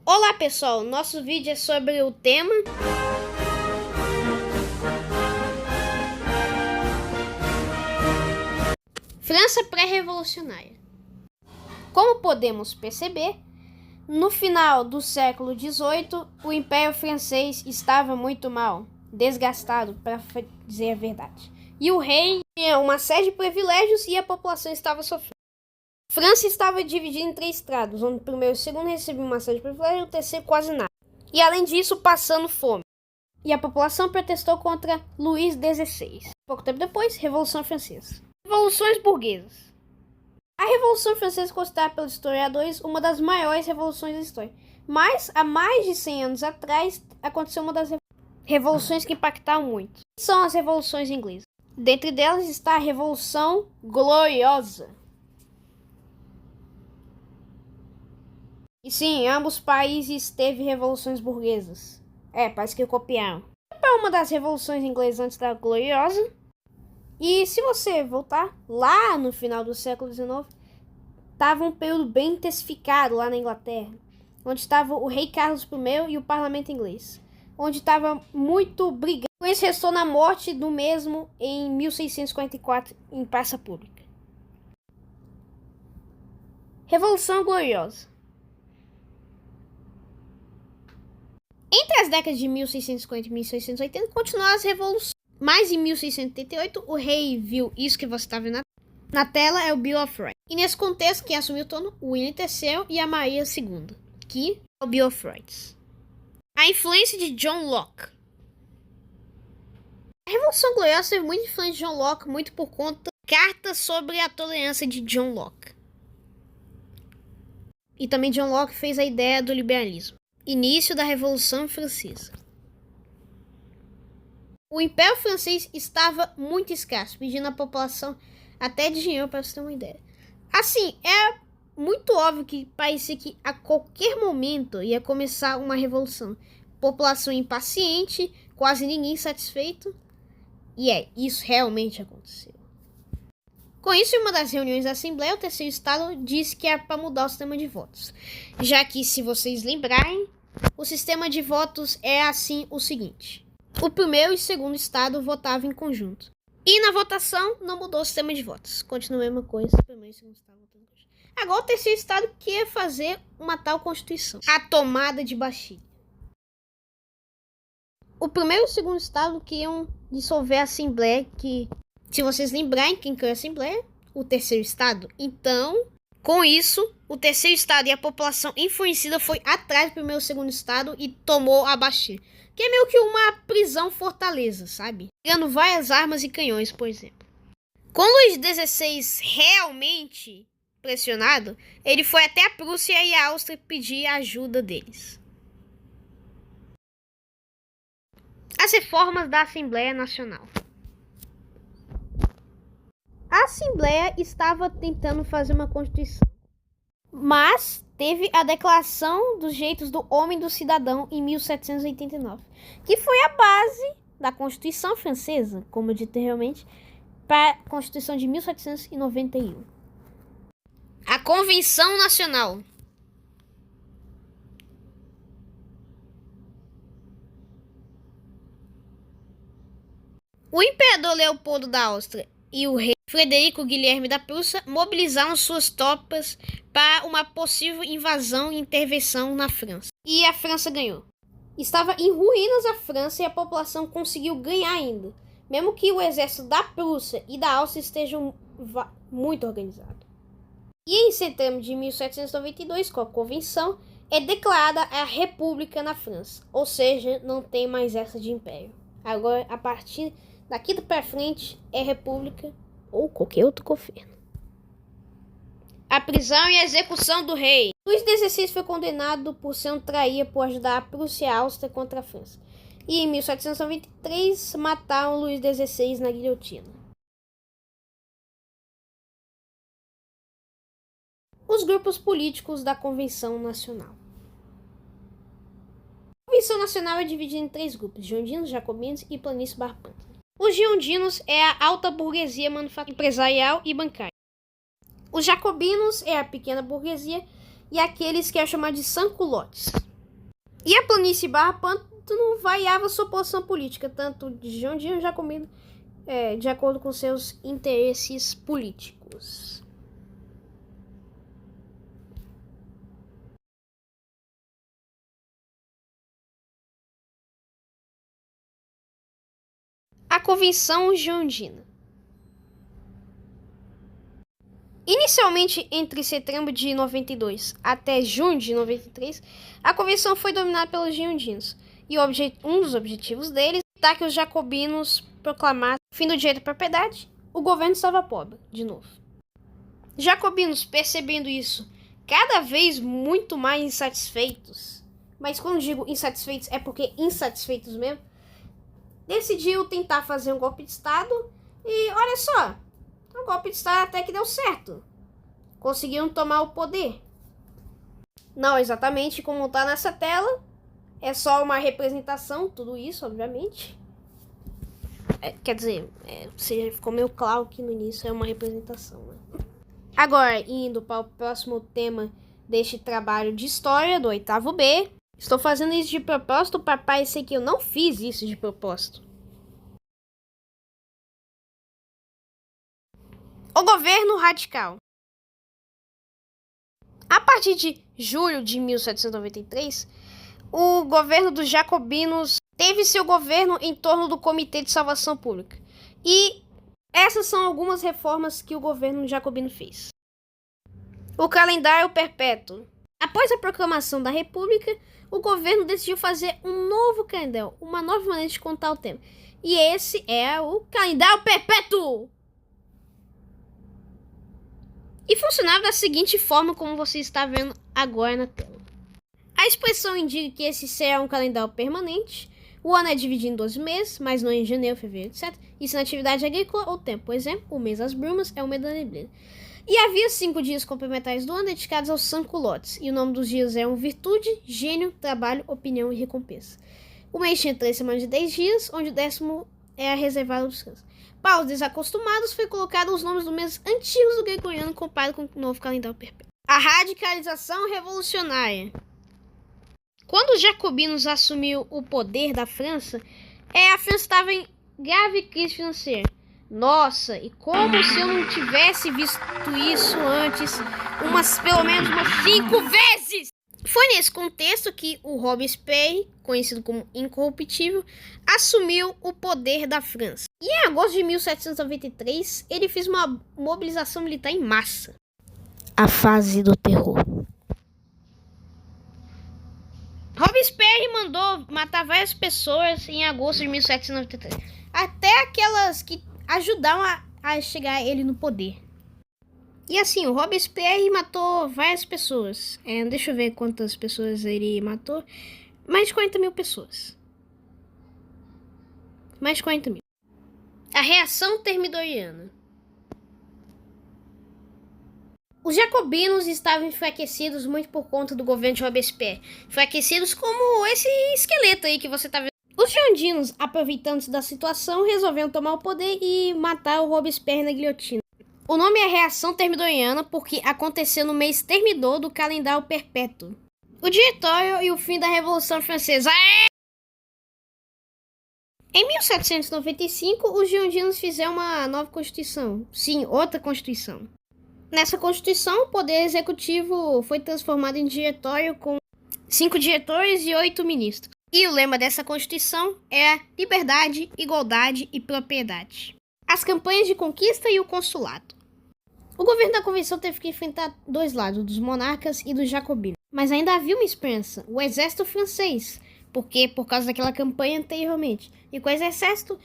Olá pessoal, nosso vídeo é sobre o tema França pré-revolucionária. Como podemos perceber, no final do século XVIII, o Império Francês estava muito mal, desgastado, para dizer a verdade. E o rei tinha uma série de privilégios e a população estava sofrendo. França estava dividida em 3 estados, onde o primeiro e o segundo recebiam uma série de privilégios e o terceiro quase nada. E além disso, passando fome. E a população protestou contra Luís XVI. Pouco tempo depois, Revolução Francesa. Revoluções burguesas. A Revolução Francesa é considerada pelos historiadores uma das maiores revoluções da história. Mas, há mais de 100 anos atrás, aconteceu uma das revoluções que impactaram muito. São as revoluções inglesas. Dentre delas está a Revolução Gloriosa. E sim, em ambos os países teve revoluções burguesas. Parece que copiaram. Para uma das revoluções inglesas antes da Gloriosa. E se você voltar lá no final do século XIX, estava um período bem intensificado lá na Inglaterra, onde estava o rei Carlos I e o parlamento inglês, onde estava muito brigado. Com isso restou na morte do mesmo em 1644 em praça pública. Revolução Gloriosa. Entre as décadas de 1650 e 1680, continuaram as revoluções. Mas em 1688, o rei viu isso que você está vendo na tela, é o Bill of Rights. E nesse contexto, quem assumiu o trono? O William III e a Maria II, que é o Bill of Rights. A influência de John Locke. A Revolução Gloriosa teve muita influência de John Locke, muito por conta de cartas sobre a tolerância de John Locke. E também John Locke fez a ideia do liberalismo. Início da Revolução Francesa. O Império Francês estava muito escasso, pedindo à população até dinheiro para você ter uma ideia. Assim, é muito óbvio que parecia que a qualquer momento ia começar uma revolução. População impaciente, quase ninguém satisfeito. E isso realmente aconteceu. Com isso, em uma das reuniões da Assembleia, o terceiro estado disse que era para mudar o sistema de votos. Já que, se vocês lembrarem, o sistema de votos é assim o seguinte. O primeiro e o segundo estado votavam em conjunto. E na votação não mudou o sistema de votos. Continua a mesma coisa. O primeiro e o segundo estado votando em conjunto. Agora o terceiro estado quer fazer uma tal constituição. A tomada de Bastilha. O primeiro e o segundo estado queriam dissolver a Assembleia, que, se vocês lembrarem, quem criou a Assembleia? O terceiro estado. Então, com isso, o terceiro estado e a população enfurecida foi atrás do primeiro e segundo estado e tomou a Bastilha. Que é meio que uma prisão fortaleza, sabe? Pegando várias armas e canhões, por exemplo. Com Luís XVI realmente pressionado, ele foi até a Prússia e a Áustria pedir a ajuda deles. As reformas da Assembleia Nacional. A Assembleia estava tentando fazer uma Constituição, mas teve a Declaração dos Direitos do Homem e do Cidadão em 1789, que foi a base da Constituição Francesa, como eu disse anteriormente, para a Constituição de 1791. A Convenção Nacional. O imperador Leopoldo da Áustria e o rei Frederico Guilherme da Prússia mobilizaram suas tropas para uma possível invasão e intervenção na França. E a França ganhou. Estava em ruínas a França e a população conseguiu ganhar ainda, mesmo que o exército da Prússia e da Áustria estejam muito organizados. E em setembro de 1792, com a Convenção, é declarada a República na França, ou seja, não tem mais essa de império. Agora, a partir daqui para frente, é República ou qualquer outro governo. A prisão e a execução do rei. Luís XVI foi condenado por ser um traíra por ajudar a Prússia e a Áustria contra a França. E em 1793 mataram Luís XVI na guilhotina. Os grupos políticos da Convenção Nacional. A Convenção Nacional é dividida em 3 grupos: girondinos, jacobinos e planícies barbados. Os girondinos é a alta burguesia empresarial e bancária. Os jacobinos é a pequena burguesia e aqueles que é chamado de sans-culottes. E a planície Barra Pântano vaiava sua posição política, tanto de Jandino Jacobino, de acordo com seus interesses políticos. A Convenção Jandina. Inicialmente, entre setembro de 92 até junho de 93, a convenção foi dominada pelos girondinos, e um dos objetivos deles era que os jacobinos proclamassem o fim do direito à propriedade. O governo estava pobre, de novo. Jacobinos, percebendo isso, cada vez muito mais insatisfeitos, mas quando digo insatisfeitos é porque insatisfeitos mesmo, decidiu tentar fazer um golpe de Estado e olha só, o golpe de Estado até que deu certo. Conseguiram tomar o poder. Não exatamente como está nessa tela. É só uma representação, tudo isso, obviamente. Quer dizer, ficou meio claro que no início é uma representação, né? Agora, indo para o próximo tema deste trabalho de história do 8º B. Estou fazendo isso de propósito para parecer que eu não fiz isso de propósito. O governo radical. A partir de julho de 1793, o governo dos jacobinos teve seu governo em torno do Comitê de Salvação Pública. E essas são algumas reformas que o governo jacobino fez. O calendário perpétuo. Após a proclamação da República, o governo decidiu fazer um novo calendário, uma nova maneira de contar o tempo. E esse é o calendário perpétuo. E funcionava da seguinte forma, como você está vendo agora na tela. A expressão indica que esse será um calendário permanente. O ano é dividido em 12 meses, mas não em janeiro, fevereiro, etc. Isso na atividade agrícola ou tempo. Por exemplo, o mês das brumas é o mês da neblina. E havia 5 dias complementares do ano dedicados aos sanculotes. E o nome dos dias eram virtude, gênio, trabalho, opinião e recompensa. O mês tinha 3 semanas de 10 dias, onde o 10º era reservado ao descanso. Para os desacostumados, foi colocado os nomes dos meses antigos do gregoriano comparado com o novo calendário perpétuo. A radicalização revolucionária. Quando os jacobinos assumiu o poder da França, a França estava em grave crise financeira. Nossa, e como se eu não tivesse visto isso antes, pelo menos umas 5 vezes! Foi nesse contexto que o Robespierre, conhecido como Incorruptível, assumiu o poder da França. E em agosto de 1793, ele fez uma mobilização militar em massa. A fase do terror. Robespierre mandou matar várias pessoas em agosto de 1793. Até aquelas que ajudaram a chegar ele no poder. E assim, o Robespierre matou várias pessoas. Deixa eu ver quantas pessoas ele matou. Mais de 40 mil pessoas. Mais de 40 mil. A reação termidoriana. Os jacobinos estavam enfraquecidos muito por conta do governo de Robespierre. Enfraquecidos como esse esqueleto aí que você tá vendo. Os girondinos, aproveitando-se da situação, resolveram tomar o poder e matar o Robespierre na guilhotina. O nome é reação termidoriana porque aconteceu no mês termidor do calendário perpétuo. O diretório e o fim da Revolução Francesa. Em 1795, os girondinos fizeram uma nova constituição. Sim, outra constituição. Nessa constituição, o poder executivo foi transformado em diretório com 5 diretores e 8 ministros. E o lema dessa constituição é liberdade, igualdade e propriedade. As campanhas de conquista e o consulado. O governo da convenção teve que enfrentar 2 lados, dos monarcas e dos jacobinos. Mas ainda havia uma esperança, o exército francês, por causa daquela campanha anteriormente. E com esse exército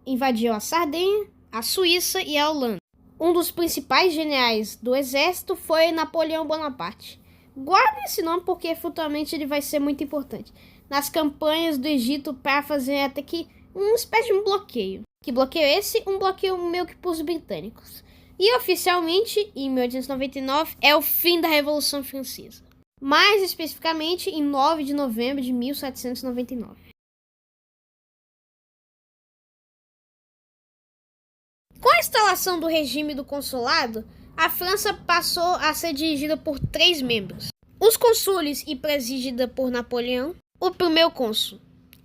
invadiu a Sardenha, a Suíça e a Holanda. Um dos principais generais do exército foi Napoleão Bonaparte. Guarde esse nome porque futuramente ele vai ser muito importante. Nas campanhas do Egito para fazer até que uma espécie de um bloqueio. Que bloqueio é esse? Um bloqueio meio que para os britânicos. E oficialmente, em 1899, é o fim da Revolução Francesa. Mais especificamente, em 9 de novembro de 1799. Com a instalação do regime do consulado, a França passou a ser dirigida por 3 membros. Os cônsules e presidida por Napoleão, o primeiro cônsul.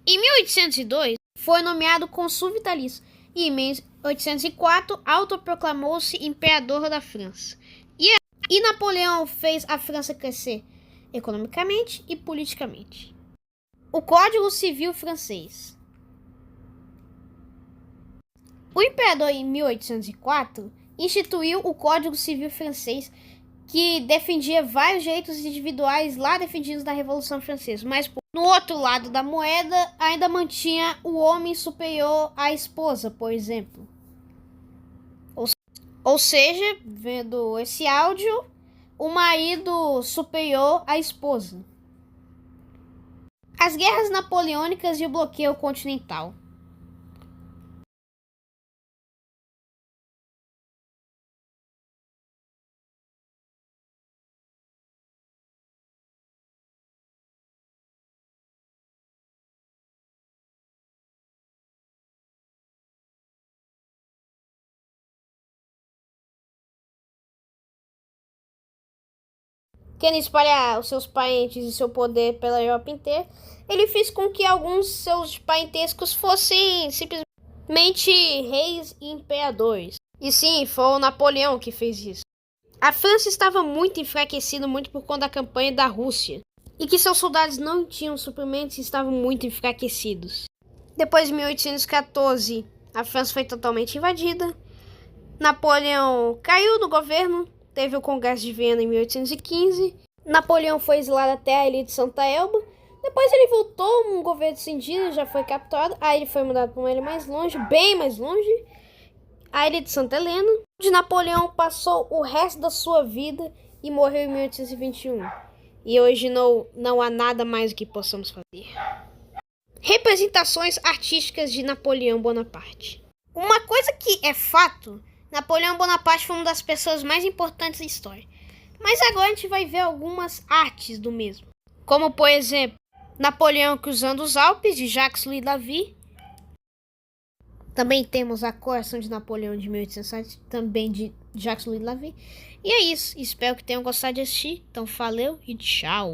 Em 1802, foi nomeado cônsul vitalício e em 1804 autoproclamou-se imperador da França. E Napoleão fez a França crescer economicamente e politicamente. O Código Civil Francês. O imperador, em 1804, instituiu o Código Civil Francês, que defendia vários direitos individuais lá defendidos na Revolução Francesa, mas no outro lado da moeda ainda mantinha o homem superior à esposa, por exemplo. Ou seja, vendo esse áudio, o marido superior à esposa. As guerras napoleônicas e o bloqueio continental. Querendo espalhar os seus parentes e seu poder pela Europa inteira, ele fez com que alguns seus parentescos fossem simplesmente reis e imperadores. E sim, foi o Napoleão que fez isso. A França estava muito enfraquecida, muito por conta da campanha da Rússia, e que seus soldados não tinham suprimentos e estavam muito enfraquecidos. Depois de 1814, a França foi totalmente invadida. Napoleão caiu do governo. Teve o Congresso de Viena em 1815. Napoleão foi exilado até a ilha de Santa Elba. Depois ele voltou, um governo cindido, já foi capturado. Aí ele foi mudado para uma ilha mais longe, bem mais longe, a ilha de Santa Helena, onde Napoleão passou o resto da sua vida e morreu em 1821. E hoje não há nada mais que possamos fazer. Representações artísticas de Napoleão Bonaparte. Uma coisa que é fato, Napoleão Bonaparte foi uma das pessoas mais importantes da história. Mas agora a gente vai ver algumas artes do mesmo. Como, por exemplo, Napoleão cruzando os Alpes, de Jacques-Louis David. Também temos a Coração de Napoleão, de 1807, também de Jacques-Louis David. E é isso. Espero que tenham gostado de assistir. Então, valeu e tchau.